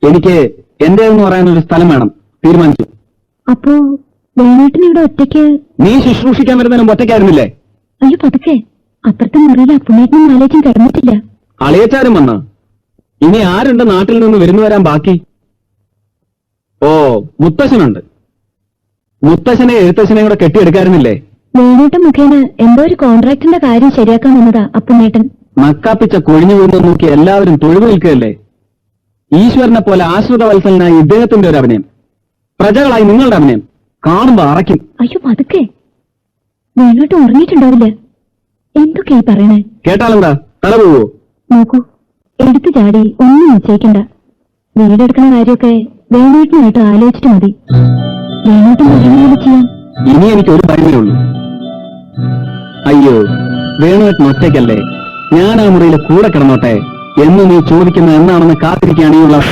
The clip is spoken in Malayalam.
എനിക്ക് എന്റേതെന്ന് പറയാൻ ഒരു സ്ഥലം വേണം. തീരുമാനിച്ചു. അപ്പോ വേണേട്ടന് ഇവിടെ ഒറ്റയ്ക്ക്? നീ ശുശ്രൂഷിക്കാൻ വരുന്നതിനും ഒറ്റയ്ക്കായിരുന്നില്ലേ? അയ്യോ പതുക്കെ, അപ്പുറത്തെ മുറിയിൽ അപ്പുണ്ണേട്ടനും ആലോചിച്ചും കിടന്നിട്ടില്ല. അളിയച്ചാരും വന്ന. ഇനി ആരുണ്ട് നാട്ടിൽ നിന്ന് വരുന്നു വരാൻ ബാക്കി? ഓ, മുത്തശ്ശനുണ്ട്. മുത്തശ്ശനെ എഴുത്തച്ഛനെ കൂടെ കെട്ടിയെടുക്കാറുന്നില്ലേ? വേണേട്ടൻ മുഖേന എന്തോ ഒരു കോൺട്രാക്ടിന്റെ കാര്യം ശരിയാക്കാൻ വന്നതാ അപ്പുണ്ണേട്ടൻ. നക്കാപ്പിച്ച കൊഴിഞ്ഞു വീഴുന്നത് നോക്കി എല്ലാവരും തൊഴുതു നിൽക്കുകയല്ലേ. ഈശ്വരനെ പോലെ ആശ്രിത വത്സലനായി ഇദ്ദേഹത്തിന്റെ ഒരു അഭിനയം, പ്രജകളായി നിങ്ങളുടെ അഭിനയം കാണുമ്പോ അറയ്ക്കും. അയ്യോ പതുക്കെ, വേണേട്ടൻ ഉറങ്ങിയിട്ടുണ്ടാവില്ല. എന്തൊക്കെയാ പറയണേ? കേട്ടാലെന്താ തല പോവോ? നോക്കൂ, എടുത്തു ചാടി ഒന്നും നിശ്ചയിക്കണ്ട. വീടെടുക്കുന്ന കാര്യമൊക്കെ വേണേട്ടനായിട്ട് ആലോചിച്ചിട്ട് മതി. വേണേട്ടൻ പറയുന്നത് ചെയ്യാം. ഇനി എനിക്ക് ഒരു ഭയമേ ഉള്ളൂ. അയ്യോ, വേണുവേട്ടൻ ഒറ്റയ്ക്കല്ലേ, ഞാൻ ആ മുറിയിൽ കൂടെ കിടന്നോട്ടെ എന്ന് നീ ചോദിക്കുന്ന എന്നാണെന്ന് കാത്തിരിക്കുകയാണ് ഈ ഉള്ള